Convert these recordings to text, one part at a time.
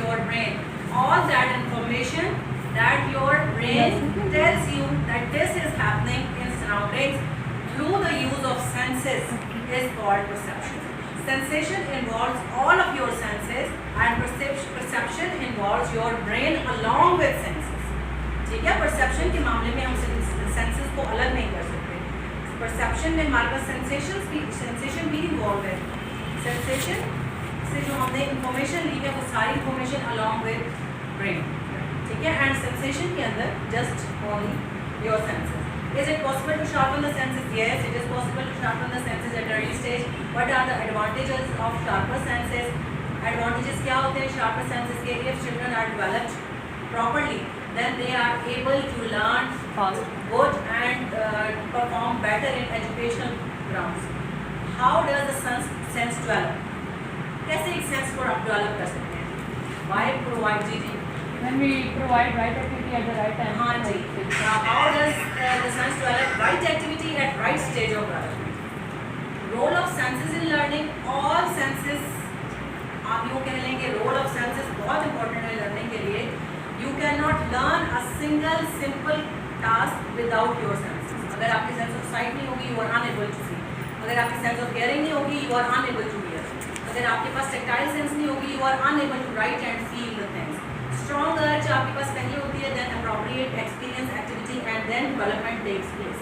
your brain. All that information that your brain tells you that this is happening in surroundings through the use of senses is called perception. Sensation involves all of your senses and perception involves your brain along with senses. ठीक है, perception के मामले में हम senses को अलग नहीं कर सकते. परसेप्शन में हमारे पास सेंसेशन भी इन्वॉल्व है. सेंसेशन से जो हमने इंफॉर्मेशन ली है वो सारी इंफॉर्मेशन अलॉन्ग विद ब्रेन. ठीक है, एंड सेंसेशन के अंदर just only your senses. Is it possible to sharpen the senses? Yes, it is possible to sharpen the senses at early stage. What are the advantages of sharper senses? Advantages क्या होते हैं sharper senses के? If children are developed properly, then they are able to learn good and perform better in educational grounds. How does the sense develop? कैसे एक sense को आप develop कर सकते हैं? Why provide ji? When we provide right activity at the right time. हाँ जी. How does the sense develop right activity at right stage of development? Role of senses in learning. All senses, आप यूँ कह लेंगे role of senses बहुत important है learning के लिए. You cannot learn a single simple task without your senses. अगर आपकी sense of sight नहीं होगी, you are unable to see. अगर आपकी sense of hearing नहीं होगी, you are unable to hear. अगर आपके पास tactile sense नहीं होगी, you are unable to write and feel the things. Strong urge आपके पास नहीं होती है, then appropriate experience activity and then development takes place.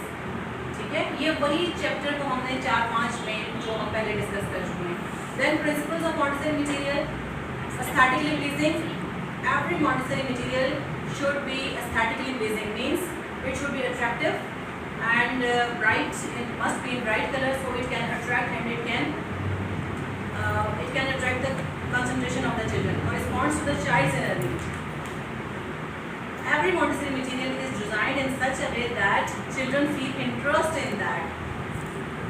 ठीक है, ये वही चैप्टर को हमने 4-5 में जो हम पहले डिस्कस कर चुके हैं. Then principles of Montessori material. Aesthetically pleasing. Every Montessori material should be aesthetically pleasing, means it should be attractive and bright. It must be in bright color so it can attract and it can attract the concentration of the children. Corresponds to the child's inner need. Every Montessori material is designed in such a way that children feel interest in that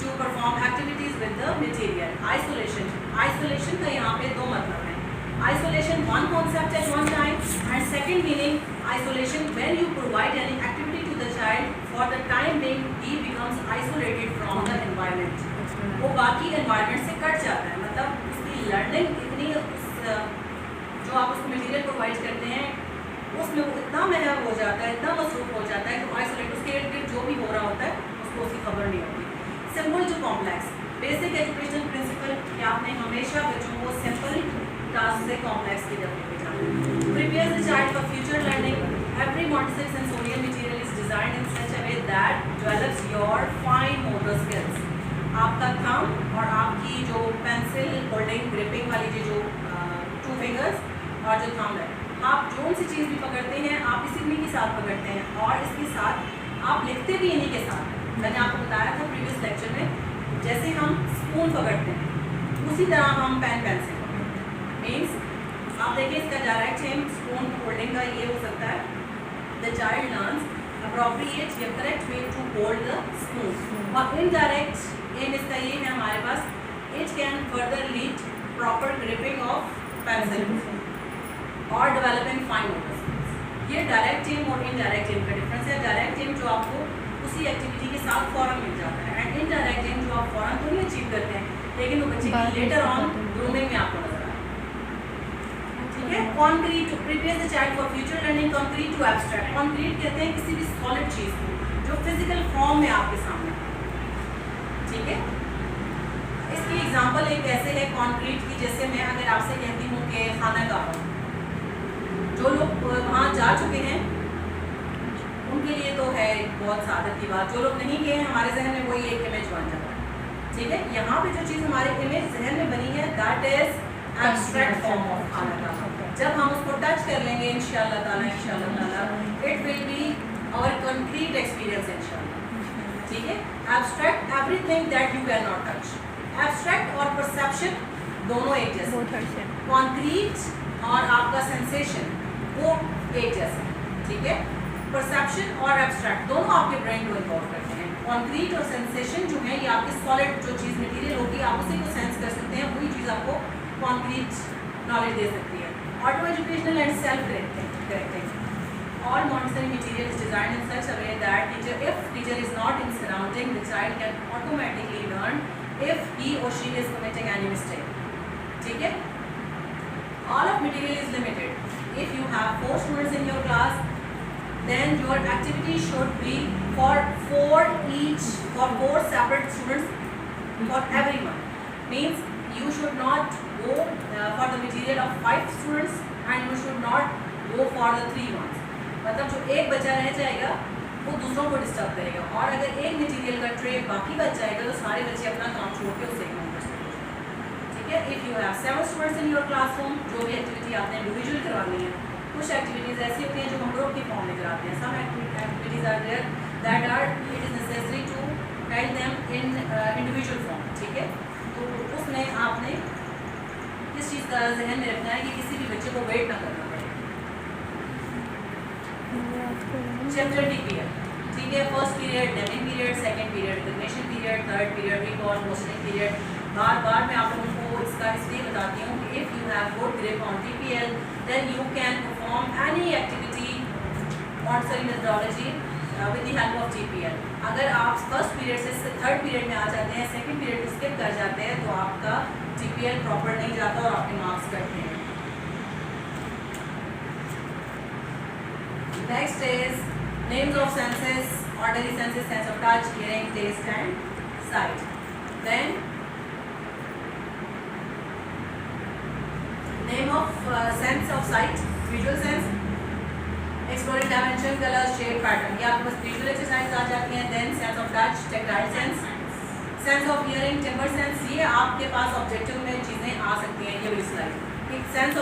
to perform activities with the material. Isolation. Isolation का यहाँ पे दो मतलब हैं. Isolation, one concept at one time, and second meaning isolation when you provide any activity to the child for the time being he becomes isolated from the environment. वो बाकी environment से cut जाता है. मतलब उसकी learning इतनी जो आप उसको मटेरियल प्रोवाइड करते हैं उसमें वो इतना महव हो जाता है, इतना मसरूफ हो जाता है कि आइसोलेट उसके इर्द गिर्द जो भी हो रहा होता है उसको उसकी खबर नहीं होती. Simple to complex. Basic educational principle कि आपने हमेशा बच्चों को सिंपल टास्क से कॉम्प्लेक्स की तरफ लेके जाना है. Prepare the child for future learning. Every Montessori sensorial material is designed in such a way that develops your fine motor skills. आपका थंब और आपकी जो पेंसिल होल्डिंग ग्रिपिंग वाली जो 2 फिंगर्स और जो थंब है, आप जो सी चीज़ भी पकड़ते हैं आप इसी के साथ पकड़ते हैं और इसके साथ आप लिखते भी इन्हीं के साथ. मैंने आपको बताया था प्रीवियस लेक्चर में जैसे हम स्पून पकड़ते हैं उसी तरह हम पेन पेंसिल पकड़ते हैं. मीन्स आप देखिए इसका डायरेक्ट एम स्पून होल्डिंग का ये हो सकता है. द चाइल्ड लर्न्स appropriate या correct way to hold the spoon. और इनडायरेक्ट एम इसका ये है हमारे पास, it can further lead proper gripping of pencil और डेवलपिंग फाइन मोटर स्किल्स. ये डायरेक्ट एम और इनडायरेक्ट एम का डिफरेंस है. डायरेक्ट एम जो आपको उसी एक्टिविटी के साथ फौरन मिल जाता है एंड इनडायरेक्ट एम जो आप फौरन तो नहीं अचीव करते हैं लेकिन वो बच्चे की लेटर ऑन ग्रूमिंग में आपको नजर आए. ठीक है. Concrete. Prepare the child for future learning. Concrete to abstract. Concrete कहते हैं किसी भी सॉलिड चीज़ को जो फिजिकल फॉर्म में आपके सामने. ठीक है. इसकी एग्जाम्पल एक ऐसे है कॉन्क्रीट की, जैसे मैं अगर आपसे कहती हूँ कि खानागाह, जो लोग वहाँ जा चुके हैं उनके लिए तो है बहुत सादत की बात. जो लोग नहीं गए हैं हमारे जहन में वही एक इमेज बन जाता है. ठीक है. यहाँ पे जो चीज़ हमारे इमेज जहन में बनी है that is abstract form of खानागाह. जब हम उसको टच कर लेंगे इंशाल्लाह ताला it will be our concrete experience इंशाल्लाह. ठीक है. Abstract everything that you can not touch. Abstract और परसेप्शन दोनों एक जैसे. कॉन्क्रीट और आपका सेंसेशन वो एक जैसा. ठीक है. परसेप्शन और एब्स्ट्रैक्ट दोनों आपके ब्रेन को इन्वॉल्व करते हैं. कॉन्क्रीट और सेंसेशन जो है ये आपकी सॉलिड जो चीज़ मटेरियल होगी आप उसी को सेंस कर सकते हैं. वही चीज़ आपको कॉन्क्रीट नॉलेज दे सकती है. Auto educational and self correcting. All Montessori material is designed in such a way that if teacher is not in surrounding, the child can automatically learn if he or she is committing any mistake. ठीक है. all of material is limited. If you have 4 students in your class, then your activity should be for 4 separate students for everyone. Means you should not go for the material of 5 students and you should not go for the 3 ones. मतलब जो एक बच्चा रह जाएगा वो दूसरों को disturb करेगा, और अगर एक मटेरियल का ट्रे बाकी बच जाएगा तो सारे बच्चे अपना काम छोड़ के उसे काम कर सकते हैं. ठीक है. If you have 7 students in your classroom, जो भी एक्टिविटी आपने इंडिविजुअल करवानी है, कुछ एक्टिविटीज़ ऐसी होती हैं जो हम ग्रुप की फॉर्म में कराते हैं. Some activities are there that are it is necessary to help them in individual form. ठीक है. तो उसमें आपने किस चीज़ का जहन में रखना है कि किसी भी बच्चे को वेट ना करना पड़े. Chapter period. ठीक है. First period learning period, second period recognition period, third period recall questioning period. बार बार मैं आप लोगों को इसका इसलिए बताती हूँ कि if you have good grip on TPL then you can perform any activity on study methodology with the help of TPL. अगर आप फर्स्ट पीरियड से थर्ड पीरियड में आ जाते हैं, सेकंड पीरियड स्किप कर जाते हैं, तो आपका TPL प्रॉपर नहीं जाता और आपके मार्क्स कटते हैं. Next is names of senses, auditory senses, sense of touch, hearing, taste and sight. Then name of sense of sight, visual sense, exploring dimension, color, shape, pattern. ये आपके पास visual exercise आ जाती हैं. Then sense of touch, tactile sense, sense of hearing, timbre sense. ये आपके पास objective में चीज़ें आ सकती हैं. ये वाली स्लाइड. Sense of